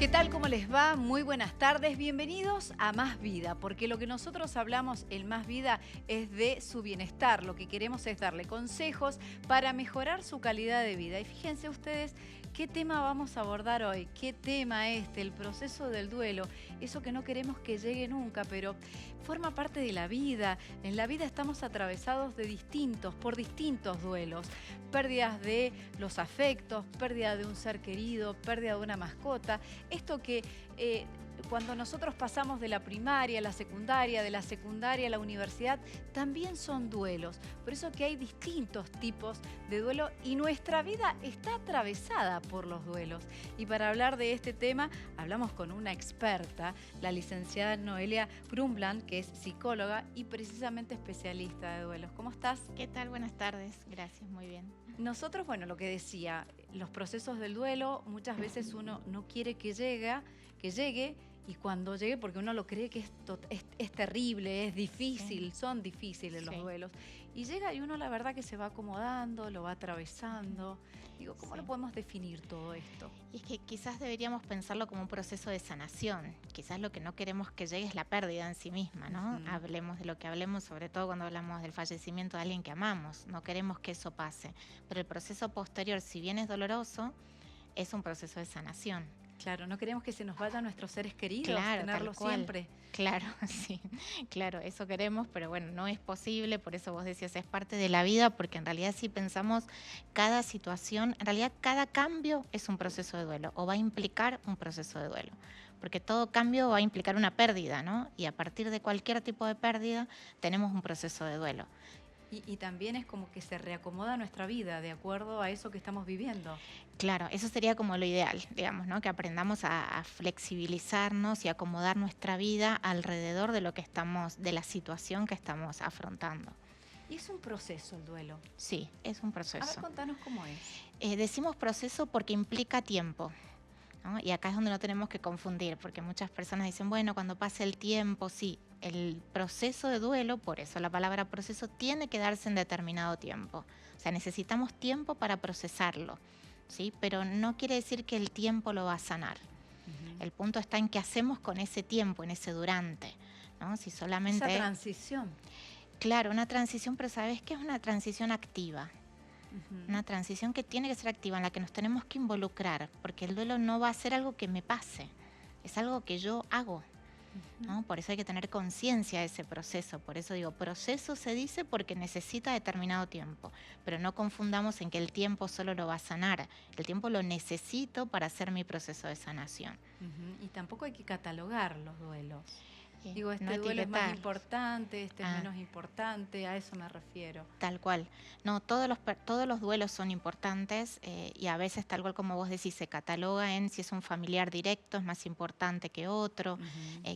¿Qué tal? ¿Cómo les va? Muy buenas tardes. Bienvenidos a Más Vida, porque lo que nosotros hablamos en Más Vida es de su bienestar. Lo que queremos es darle consejos para mejorar su calidad de vida. Y fíjense ustedes qué tema vamos a abordar hoy. ¿Qué tema el proceso del duelo? Eso que no queremos que llegue nunca, pero forma parte de la vida. En la vida estamos atravesados por distintos duelos. Pérdidas de los afectos, pérdida de un ser querido, pérdida de una mascota. Esto que cuando nosotros pasamos de la primaria a la secundaria, de la secundaria a la universidad, también son duelos. Por eso que hay distintos tipos de duelo y nuestra vida está atravesada por los duelos. Y para hablar de este tema, hablamos con una experta, la licenciada Noelia Brundtland, que es psicóloga y precisamente especialista de duelos. ¿Cómo estás? ¿Qué tal? Buenas tardes. Gracias, muy bien. Nosotros, bueno, lo que decía, los procesos del duelo, muchas veces uno no quiere que llegue, y cuando llegue, porque uno lo cree que es terrible, es difícil, Sí. son difíciles los Sí. duelos. Y llega y uno la verdad que se va acomodando, lo va atravesando. Digo, ¿cómo lo podemos definir todo esto? Y es que quizás deberíamos pensarlo como un proceso de sanación. Quizás lo que no queremos que llegue es la pérdida en sí misma, ¿no? Hablemos de lo que hablemos, sobre todo cuando hablamos del fallecimiento de alguien que amamos. No queremos que eso pase. Pero el proceso posterior, si bien es doloroso, es un proceso de sanación. Claro, no queremos que se nos vayan nuestros seres queridos, Claro, tenerlos tal cual. siempre. Claro, sí, claro, eso queremos, pero bueno, no es posible, por eso vos decías, es parte de la vida, porque en realidad si pensamos cada situación, en realidad cada cambio es un proceso de duelo o va a implicar un proceso de duelo, porque todo cambio va a implicar una pérdida, ¿no? Y a partir de cualquier tipo de pérdida tenemos un proceso de duelo. Y también es como que se reacomoda nuestra vida de acuerdo a eso que estamos viviendo. Claro, eso sería como lo ideal, digamos, ¿no? Que aprendamos a flexibilizarnos y acomodar nuestra vida alrededor de lo que de la situación que estamos afrontando. Y es un proceso el duelo. Sí, es un A proceso. ver, contanos cómo es. Decimos proceso porque implica tiempo, ¿no? Y acá es donde no tenemos que confundir, porque muchas personas dicen, bueno, cuando pase el tiempo, sí. El proceso de duelo, por eso la palabra proceso, tiene que darse en determinado tiempo. O sea, necesitamos tiempo para procesarlo, ¿sí? Pero no quiere decir que el tiempo lo va a sanar. El punto está en qué hacemos con ese tiempo, en ese durante, ¿no? Si solamente... Esa transición. Claro, una transición, pero ¿sabes qué? Es una transición activa. Una transición que tiene que ser activa, en la que nos tenemos que involucrar, porque el duelo no va a ser algo que me pase, es algo que yo hago, ¿no? Por eso hay que tener conciencia de ese proceso. Por eso digo, proceso se dice porque necesita determinado tiempo, pero no confundamos en que el tiempo solo lo va a sanar. El tiempo lo necesito para hacer mi proceso de sanación. Y tampoco hay que catalogar los duelos. Digo, este no duelo es más etiquetar. importante, este es menos importante, a eso me refiero. Tal cual. No, todos los duelos son importantes y a veces, tal cual como vos decís, se cataloga en si es un familiar directo, es más importante que otro.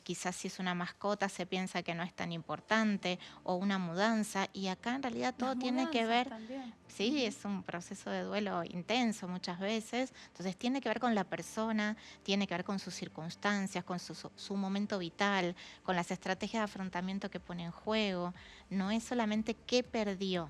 Quizás si es una mascota se piensa que no es tan importante, o una mudanza. Y acá en realidad todo tiene que ver... También. Sí, es un proceso de duelo intenso muchas veces. Entonces tiene que ver con la persona, tiene que ver con sus circunstancias, con su momento vital, con las estrategias de afrontamiento que pone en juego. No es solamente qué perdió,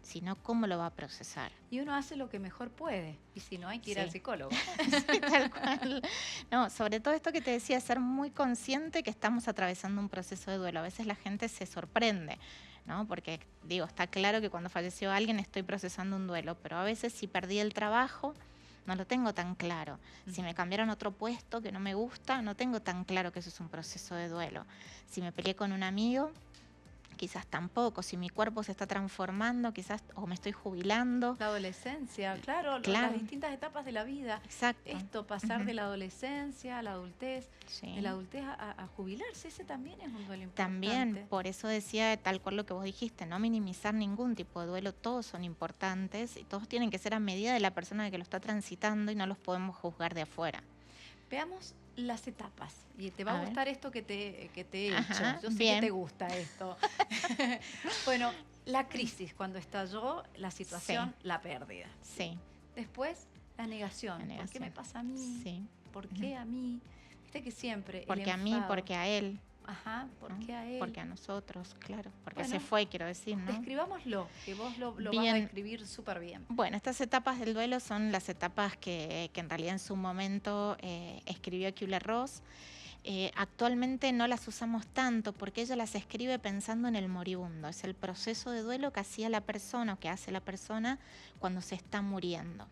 sino cómo lo va a procesar. Y uno hace lo que mejor puede, y si no hay que ir al psicólogo. Sí, tal cual. No, sobre todo esto que te decía, ser muy consciente que estamos atravesando un proceso de duelo. A veces la gente se sorprende, ¿no? Porque digo, está claro que cuando falleció alguien estoy procesando un duelo, pero a veces si perdí el trabajo no lo tengo tan claro. Si me cambiaron a otro puesto que no me gusta, no tengo tan claro que eso es un proceso de duelo. Si me peleé con un amigo, quizás tampoco. Si mi cuerpo se está transformando, quizás, o me estoy jubilando. La adolescencia, claro, las distintas etapas de la vida. Exacto. Esto, pasar de la adolescencia a la adultez, de la adultez a jubilarse, ese también es un duelo importante. También, por eso decía tal cual lo que vos dijiste, no minimizar ningún tipo de duelo, todos son importantes y todos tienen que ser a medida de la persona que lo está transitando y no los podemos juzgar de afuera. Veamos las etapas. Y te va a gustar esto que te he Ajá, hecho. Yo sé que te gusta esto. Bueno, la crisis, cuando estalló la situación, la pérdida. Sí. Después, la negación. ¿Por qué me pasa a mí? Sí. ¿Por qué a mí? Viste que siempre... Porque a mí, porque a él. Ajá, ¿por ¿no? qué a él? Porque a nosotros, claro, porque Bueno, se fue, quiero decir, ¿no? describámoslo, que vos lo vas a Bien. describir súper bien. Bueno, estas etapas del duelo son las etapas que en realidad en su momento escribió Kübler-Ross. Actualmente no las usamos tanto porque ella las escribe pensando en el moribundo. Es el proceso de duelo que hacía la persona o que hace la persona cuando se está muriendo.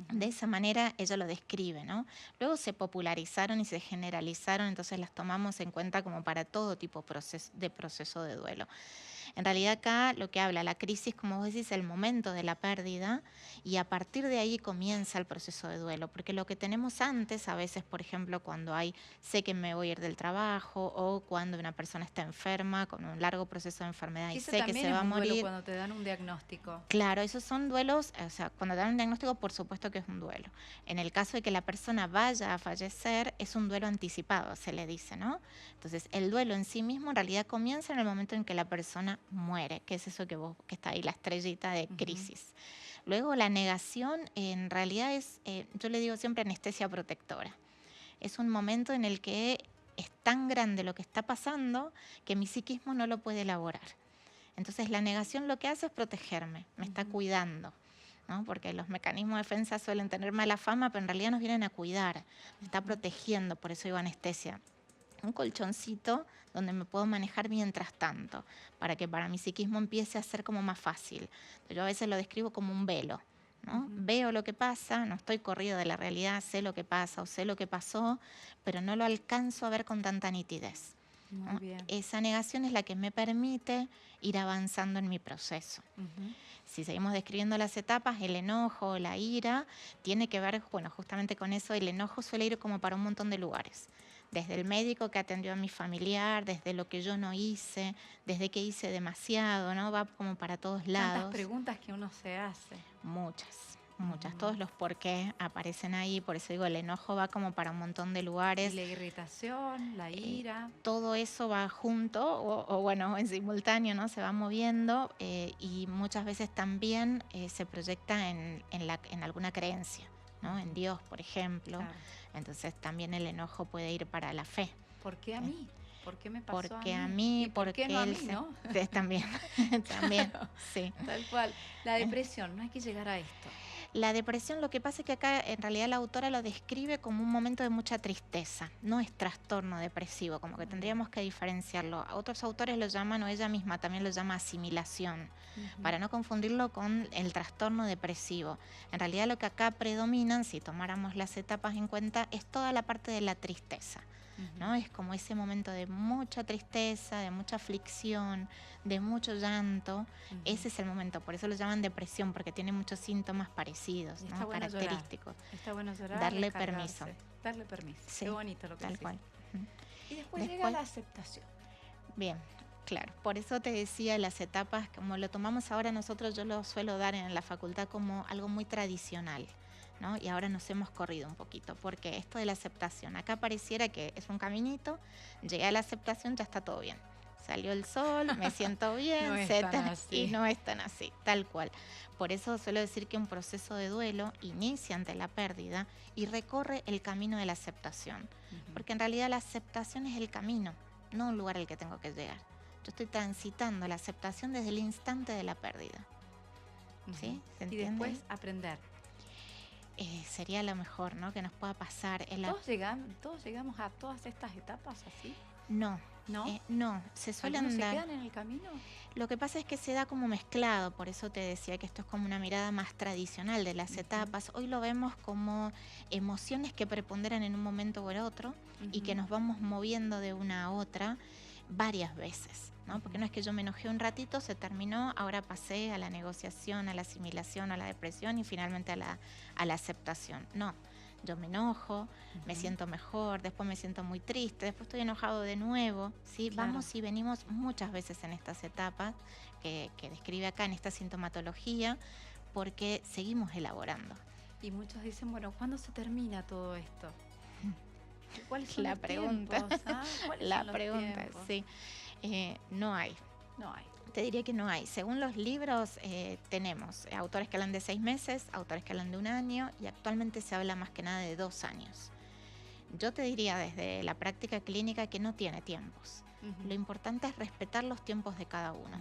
De esa manera ella lo describe, ¿no? Luego se popularizaron y se generalizaron, entonces las tomamos en cuenta como para todo tipo de proceso de duelo. En realidad acá lo que habla la crisis, como vos decís, el momento de la pérdida y a partir de ahí comienza el proceso de duelo, porque lo que tenemos antes, a veces, por ejemplo, cuando sé que me voy a ir del trabajo o cuando una persona está enferma con un largo proceso de enfermedad y Ese sé que se también va es a un duelo morir. cuando te dan un diagnóstico. Claro, esos son duelos, o sea, cuando te dan un diagnóstico, por supuesto que es un duelo. En el caso de que la persona vaya a fallecer, es un duelo anticipado, se le dice, ¿no? Entonces, el duelo en sí mismo en realidad comienza en el momento en que la persona muere, que es eso que está ahí, la estrellita de crisis. Luego, la negación en realidad es, yo le digo siempre, anestesia protectora. Es un momento en el que es tan grande lo que está pasando que mi psiquismo no lo puede elaborar. Entonces la negación lo que hace es protegerme, me está cuidando, ¿no? Porque los mecanismos de defensa suelen tener mala fama, pero en realidad nos vienen a cuidar, me está protegiendo, por eso digo anestesia. Un colchoncito donde me puedo manejar mientras tanto, para que para mi psiquismo empiece a ser como más fácil. Yo a veces lo describo como un velo, ¿no? Veo lo que pasa, no estoy corrido de la realidad, sé lo que pasa o sé lo que pasó, pero no lo alcanzo a ver con tanta nitidez. Muy bien. Esa negación es la que me permite ir avanzando en mi proceso. Si seguimos describiendo las etapas, el enojo, la ira, tiene que ver, bueno, justamente con eso. El enojo suele ir como para un montón de lugares. Desde el médico que atendió a mi familiar, desde lo que yo no hice, desde que hice demasiado, ¿no? Va como para todos lados. Tantas preguntas que uno se hace. Muchas. Todos los por qué aparecen ahí, por eso digo, el enojo va como para un montón de lugares. Y la irritación, la ira. Todo eso va junto o bueno, en simultáneo, ¿no? Se va moviendo y muchas veces también se proyecta en alguna creencia, ¿no? En Dios, por ejemplo. Claro. Entonces también el enojo puede ir para la fe. ¿Por qué a mí? ¿Por qué me pasó porque a mí? ¿Y por qué no a mí, no? También, también, Claro, sí. Tal cual. La depresión, no hay que llegar a esto. La depresión, lo que pasa es que acá en realidad la autora lo describe como un momento de mucha tristeza, no es trastorno depresivo, como que tendríamos que diferenciarlo. Otros autores lo llaman, o ella misma también lo llama asimilación, para no confundirlo con el trastorno depresivo. En realidad lo que acá predominan, si tomáramos las etapas en cuenta, es toda la parte de la tristeza. ¿No? Es como ese momento de mucha tristeza, de mucha aflicción, de mucho llanto. Ese es el momento, por eso lo llaman depresión, porque tiene muchos síntomas parecidos, ¿no? Bueno característicos. Está bueno llorar. Darle permiso. Darle permiso. Sí, qué bonito lo que tal decís. cual. Y después llega la aceptación. Bien, claro. Por eso te decía, las etapas, como lo tomamos ahora nosotros, yo lo suelo dar en la facultad como algo muy tradicional, ¿no? Y ahora nos hemos corrido un poquito, porque esto de la aceptación, acá pareciera que es un caminito, llegué a la aceptación, ya está todo bien. Salió el sol, me siento bien, no y no es tan así, tal cual. Por eso suelo decir que un proceso de duelo inicia ante la pérdida y recorre el camino de la aceptación, porque en realidad la aceptación es el camino, no un lugar al que tengo que llegar. Yo estoy transitando la aceptación desde el instante de la pérdida. ¿Sí? ¿Se entiende? Y después aprender. Sería lo mejor, ¿no? Que nos pueda pasar. ¿Todos llegamos a todas estas etapas así? No. ¿No? No, se suelen dar. ¿Se quedan en el camino? Lo que pasa es que se da como mezclado, por eso te decía que esto es como una mirada más tradicional de las etapas. Hoy lo vemos como emociones que preponderan en un momento o en otro y que nos vamos moviendo de una a otra varias veces, ¿no? Porque no es que yo me enojé un ratito, se terminó, ahora pasé a la negociación, a la asimilación, a la depresión y finalmente a la aceptación. No, yo me enojo, me siento mejor, después me siento muy triste, después estoy enojado de nuevo, ¿sí? Claro. Vamos y venimos muchas veces en estas etapas que describe acá, en esta sintomatología, porque seguimos elaborando. Y muchos dicen, bueno, ¿cuándo se termina todo esto? ¿Cuáles son la los pregunta? Tiempos, ¿ah? La pregunta, sí. No hay. No hay. Te diría que no hay. Según los libros, tenemos autores que hablan de 6 meses, autores que hablan de 1 año y actualmente se habla más que nada de 2 años. Yo te diría desde la práctica clínica que no tiene tiempos. Lo importante es respetar los tiempos de cada uno.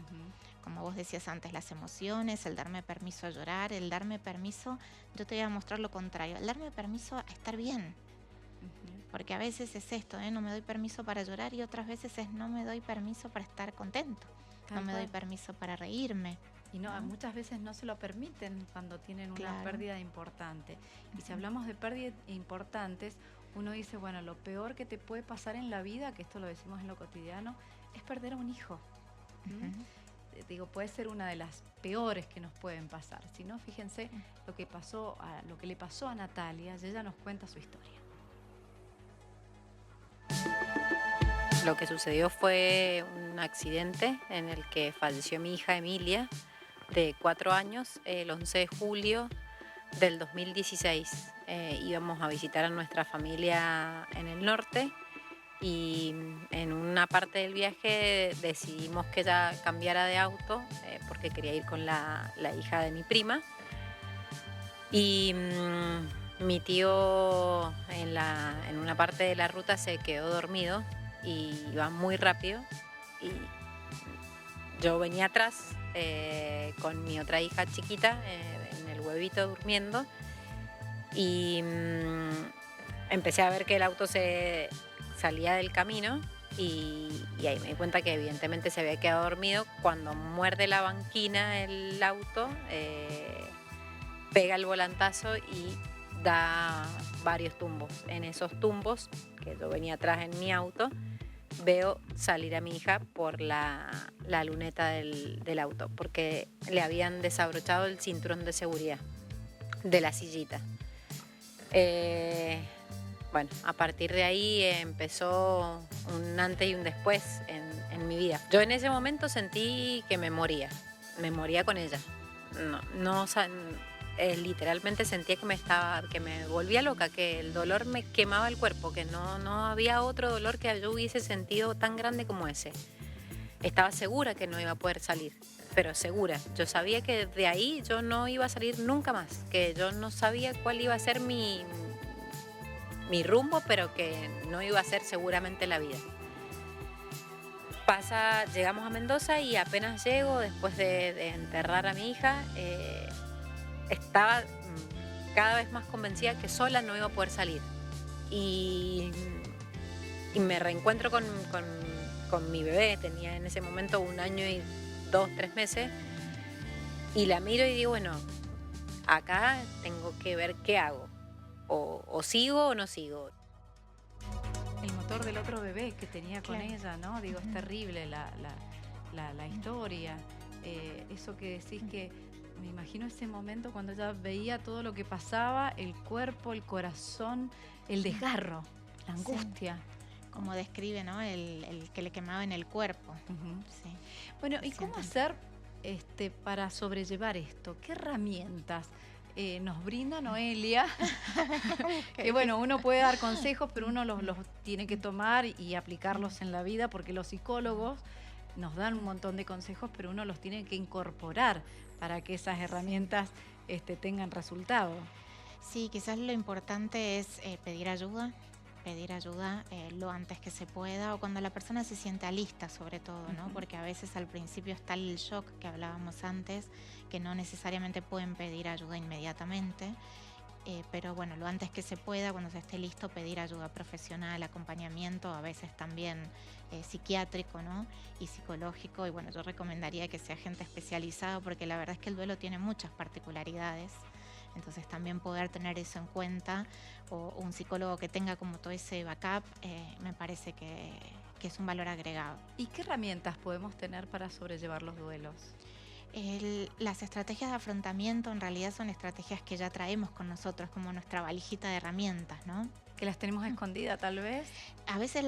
Como vos decías antes, las emociones, el darme permiso a llorar, el darme permiso, yo te voy a mostrar lo contrario, el darme permiso a estar bien. Porque a veces es esto, no me doy permiso para llorar, y otras veces es no me doy permiso para estar contento, no me doy permiso para reírme. Y muchas veces no se lo permiten cuando tienen una pérdida importante. Y si hablamos de pérdidas importantes, uno dice, bueno, lo peor que te puede pasar en la vida, que esto lo decimos en lo cotidiano, es perder a un hijo. Digo, puede ser una de las peores que nos pueden pasar. Si no, fíjense lo que le pasó a Natalia, y ella nos cuenta su historia. Lo que sucedió fue un accidente en el que falleció mi hija Emilia, de 4 años, el 11 de julio del 2016. Íbamos a visitar a nuestra familia en el norte y en una parte del viaje decidimos que ella cambiara de auto porque quería ir con la hija de mi prima. Y mi tío en una parte de la ruta se quedó dormido y iba muy rápido, y yo venía atrás con mi otra hija chiquita en el huevito durmiendo, y empecé a ver que el auto se salía del camino, y ahí me di cuenta que evidentemente se había quedado dormido. Cuando muerde la banquina el auto, pega el volantazo y da varios tumbos. En esos tumbos, que yo venía atrás en mi auto, veo salir a mi hija por la luneta del auto, porque le habían desabrochado el cinturón de seguridad de la sillita. Bueno, a partir de ahí empezó un antes y un después en mi vida. Yo en ese momento sentí que me moría con ella. Literalmente sentía que me volvía loca, que el dolor me quemaba el cuerpo, que no había otro dolor que yo hubiese sentido tan grande como ese. Estaba segura que no iba a poder salir, pero segura. Yo sabía que de ahí yo no iba a salir nunca más, que yo no sabía cuál iba a ser mi rumbo, pero que no iba a ser seguramente la vida. Llegamos a Mendoza, y apenas llego, después de enterrar a mi hija, estaba cada vez más convencida que sola no iba a poder salir. Y me reencuentro con mi bebé. Tenía en ese momento 1 año y 2, 3 meses. Y la miro y digo, bueno, acá tengo que ver qué hago. O sigo o no sigo. El motor del otro bebé que tenía con ella, ¿no? Digo, es terrible la historia. Eso que decís, que me imagino ese momento cuando ella veía todo lo que pasaba, el cuerpo, el corazón, el desgarro, la angustia. Como describe, ¿no? El que le quemaba en el cuerpo. Sí. Bueno, ¿y cómo hacer para sobrellevar esto? ¿Qué herramientas nos brinda Noelia? Que bueno, uno puede dar consejos, pero uno los tiene que tomar y aplicarlos en la vida, porque los psicólogos nos dan un montón de consejos, pero uno los tiene que incorporar para que esas herramientas tengan resultado. Sí, quizás lo importante es pedir ayuda lo antes que se pueda, o cuando la persona se sienta lista, sobre todo, ¿no? Porque a veces al principio está el shock que hablábamos antes, que no necesariamente pueden pedir ayuda inmediatamente. Pero bueno, lo antes que se pueda, cuando se esté listo, pedir ayuda profesional, acompañamiento, a veces también psiquiátrico, ¿no? Y psicológico. Y bueno, yo recomendaría que sea gente especializada, porque la verdad es que el duelo tiene muchas particularidades. Entonces también poder tener eso en cuenta, o un psicólogo que tenga como todo ese backup, me parece que es un valor agregado. ¿Y qué herramientas podemos tener para sobrellevar los duelos? Las estrategias de afrontamiento en realidad son estrategias que ya traemos con nosotros, como nuestra valijita de herramientas, ¿no? Que las tenemos escondidas, tal vez. A veces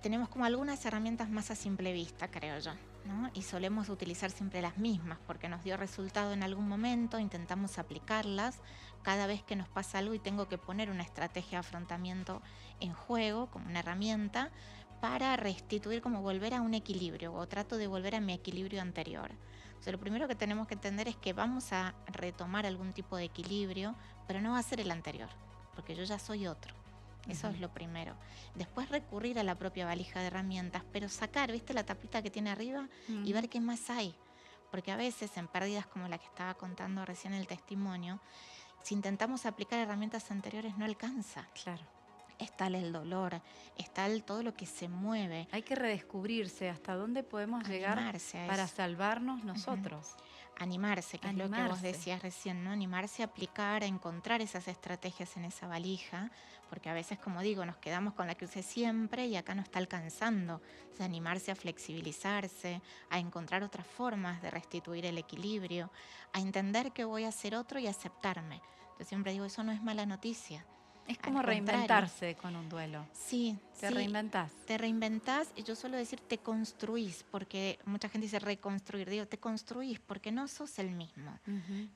tenemos como algunas herramientas más a simple vista, creo yo, ¿no? Y solemos utilizar siempre las mismas porque nos dio resultado en algún momento, intentamos aplicarlas cada vez que nos pasa algo, y tengo que poner una estrategia de afrontamiento en juego como una herramienta para restituir, como volver a un equilibrio, o trato de volver a mi equilibrio anterior. O sea, lo primero que tenemos que entender es que vamos a retomar algún tipo de equilibrio, pero no va a ser el anterior, porque yo ya soy otro. Eso es lo primero. Después recurrir a la propia valija de herramientas, pero sacar, ¿viste la tapita que tiene arriba? Y ver qué más hay. Porque a veces en pérdidas como la que estaba contando recién el testimonio, si intentamos aplicar herramientas anteriores no alcanza. Claro. Está el dolor, está todo lo que se mueve. Hay que redescubrirse hasta dónde podemos llegar para salvarnos nosotros. Animarse, que es lo que vos decías recién, ¿no? Animarse a aplicar, a encontrar esas estrategias en esa valija, porque a veces, como digo, nos quedamos con la que usé siempre y acá no está alcanzando. O sea, animarse a flexibilizarse, a encontrar otras formas de restituir el equilibrio, a entender que voy a hacer otro y aceptarme. Yo siempre digo, eso no es mala noticia. Es como reinventarse con un duelo. Sí, Te reinventás. Te reinventás y yo suelo decir te construís, porque mucha gente dice reconstruir. Digo, te construís porque no sos el mismo.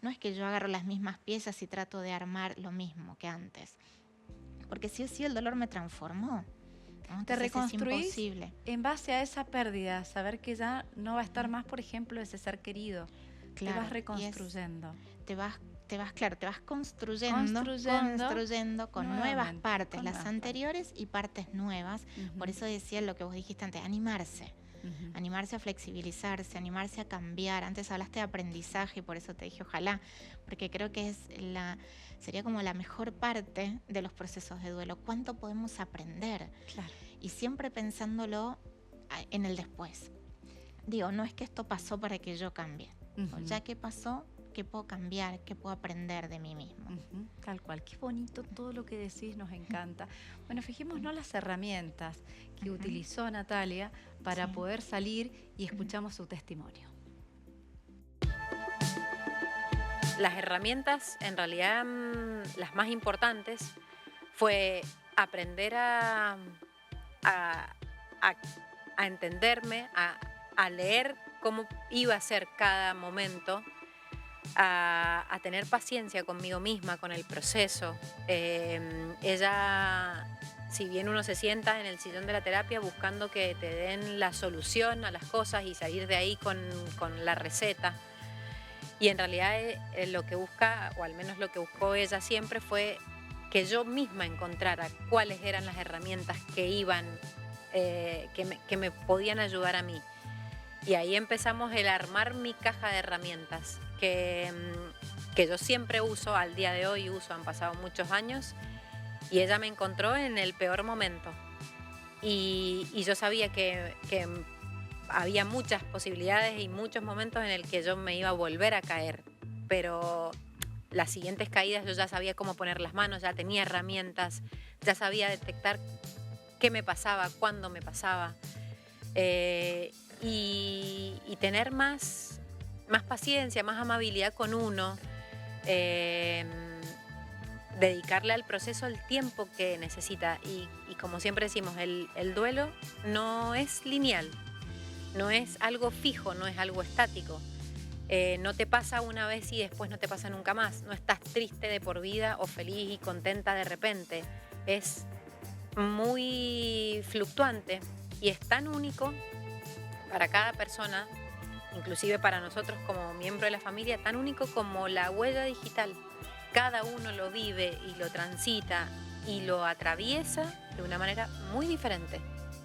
No es que yo agarro las mismas piezas y trato de armar lo mismo que antes. Porque sí o sí el dolor me transformó, ¿no? Te reconstruís es imposible. En base a esa pérdida, saber que ya no va a estar más, por ejemplo, ese ser querido. Claro, te vas reconstruyendo. Te vas construyendo con nuevas partes, las anteriores y partes nuevas. Por eso decía lo que vos dijiste antes, animarse. Animarse a flexibilizarse, animarse a cambiar. Antes hablaste de aprendizaje y por eso te dije ojalá, porque creo que sería como la mejor parte de los procesos de duelo. ¿Cuánto podemos aprender? Claro. Y siempre pensándolo en el después. Digo, no es que esto pasó para que yo cambie. Ya que pasó, ¿qué puedo cambiar? ¿Qué puedo aprender de mí mismo? Tal cual. Qué bonito todo lo que decís, nos encanta. Bueno, fijémonos las herramientas que utilizó Natalia para poder salir y escuchamos su testimonio. Las herramientas, en realidad, las más importantes fue aprender a entenderme, a leer cómo iba a ser cada momento, a tener paciencia conmigo misma, con el proceso. Ella, si bien uno se sienta en el sillón de la terapia buscando que te den la solución a las cosas y salir de ahí con la receta, y en realidad lo que busca, o al menos lo que buscó ella siempre, fue que yo misma encontrara cuáles eran las herramientas que me podían ayudar a mí. Y ahí empezamos el armar mi caja de herramientas, que yo siempre uso, al día de hoy uso, han pasado muchos años, y ella me encontró en el peor momento. Y yo sabía que había muchas posibilidades y muchos momentos en el que yo me iba a volver a caer, pero las siguientes caídas yo ya sabía cómo poner las manos, ya tenía herramientas, ya sabía detectar qué me pasaba, cuándo me pasaba. Y tener más paciencia, más amabilidad con uno, dedicarle al proceso el tiempo que necesita. Y como siempre decimos, el duelo no es lineal, no es algo fijo, no es algo estático. No te pasa una vez y después no te pasa nunca más. No estás triste de por vida o feliz y contenta de repente. Es muy fluctuante y es tan único para cada persona, inclusive para nosotros como miembro de la familia, tan único como la huella digital. Cada uno lo vive y lo transita y lo atraviesa de una manera muy diferente.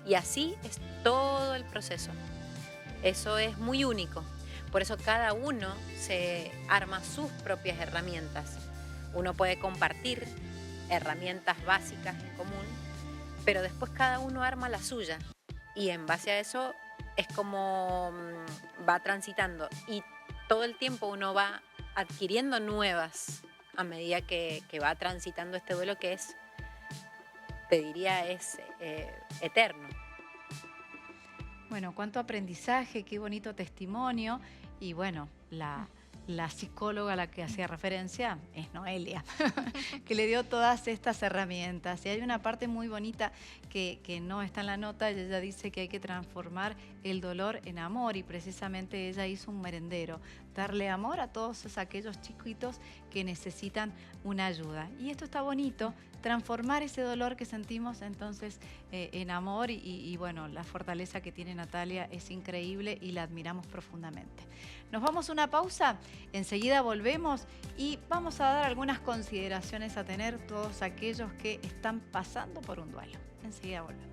Y así es todo el proceso. Eso es muy único. Por eso cada uno se arma sus propias herramientas. Uno puede compartir herramientas básicas en común, pero después cada uno arma la suya. Y en base a eso es como va transitando. Y todo el tiempo uno va adquiriendo nuevas a medida que va transitando este duelo que es, te diría, es eterno. Bueno, cuánto aprendizaje, qué bonito testimonio. Y bueno, la psicóloga a la que hacía referencia es Noelia, que le dio todas estas herramientas. Y hay una parte muy bonita que no está en la nota. Ella dice que hay que transformar el dolor en amor y precisamente ella hizo un merendero. darle amor a todos aquellos chiquitos que necesitan una ayuda. Y esto está bonito, transformar ese dolor que sentimos entonces en amor y bueno, la fortaleza que tiene Natalia es increíble y la admiramos profundamente. Nos vamos a una pausa, enseguida volvemos y vamos a dar algunas consideraciones a tener todos aquellos que están pasando por un duelo. Enseguida volvemos.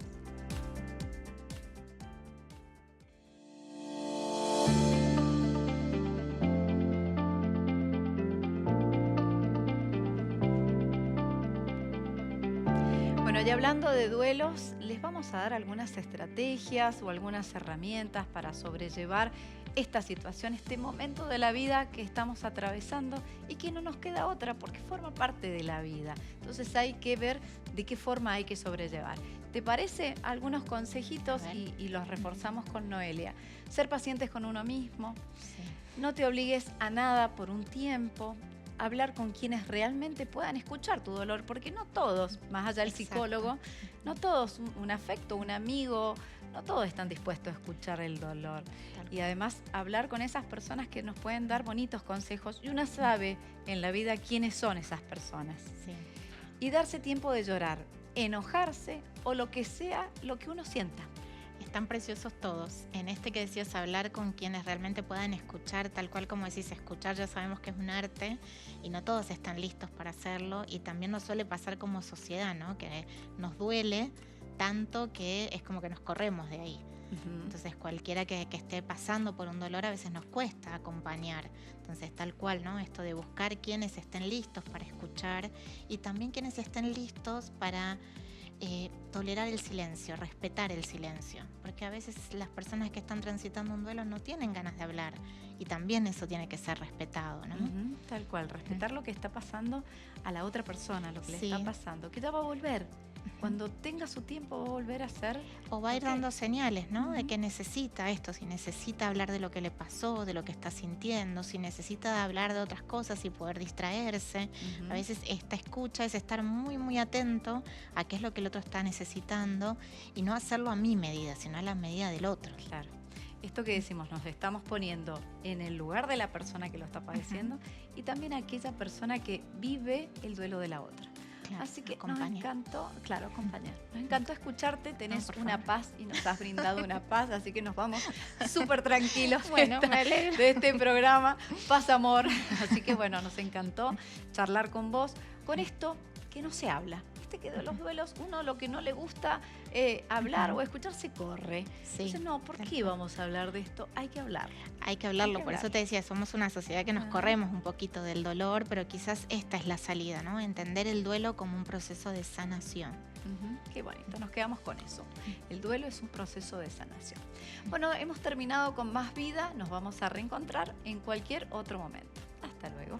Bueno, y hablando de duelos, les vamos a dar algunas estrategias o algunas herramientas para sobrellevar esta situación, este momento de la vida que estamos atravesando y que no nos queda otra porque forma parte de la vida. Entonces hay que ver de qué forma hay que sobrellevar. ¿Te parece? Algunos consejitos y los reforzamos con Noelia. Ser pacientes con uno mismo. Sí. No te obligues a nada por un tiempo. Hablar con quienes realmente puedan escuchar tu dolor, porque no todos, más allá del psicólogo, no todos, un afecto, un amigo, no todos están dispuestos a escuchar el dolor. Y además hablar con esas personas que nos pueden dar bonitos consejos y uno sabe en la vida quiénes son esas personas. Sí. Y darse tiempo de llorar, enojarse o lo que sea lo que uno sienta. Están preciosos todos. En este que decías, hablar con quienes realmente puedan escuchar, tal cual como decís, escuchar ya sabemos que es un arte y no todos están listos para hacerlo, y también nos suele pasar como sociedad, ¿no? Que nos duele tanto que es como que nos corremos de ahí. Entonces cualquiera que esté pasando por un dolor a veces nos cuesta acompañar. Entonces tal cual, ¿no? Esto de buscar quienes estén listos para escuchar y también quienes estén listos para tolerar el silencio, respetar el silencio, porque a veces las personas que están transitando un duelo no tienen ganas de hablar y también eso tiene que ser respetado, ¿no? Tal cual, respetar lo que está pasando a la otra persona, lo que le está pasando, que ya va a volver. Cuando tenga su tiempo va a volver a ser. O va a ir dando señales, ¿no? De que necesita esto, si necesita hablar de lo que le pasó, de lo que está sintiendo, si necesita hablar de otras cosas y poder distraerse. A veces esta escucha es estar muy, muy atento a qué es lo que el otro está necesitando y no hacerlo a mi medida, sino a la medida del otro. Claro. Esto que decimos, nos estamos poniendo en el lugar de la persona que lo está padeciendo y también aquella persona que vive el duelo de la otra. Claro, así que nos encantó, acompañar. Nos encantó escucharte, tenés una paz y nos has brindado una paz, así que nos vamos súper tranquilos de este programa, Paz Amor. Así que bueno, nos encantó charlar con vos con esto que no se habla. Viste que de los duelos uno lo que no le gusta hablar o escuchar se corre. Entonces no, ¿por qué vamos a hablar de esto? Hay que hablar. Hay que hablarlo, por eso te decía, somos una sociedad que nos corremos un poquito del dolor, pero quizás esta es la salida, ¿no? Entender el duelo como un proceso de sanación. Qué bonito, nos quedamos con eso. El duelo es un proceso de sanación. Bueno, hemos terminado con Más Vida, nos vamos a reencontrar en cualquier otro momento. Hasta luego.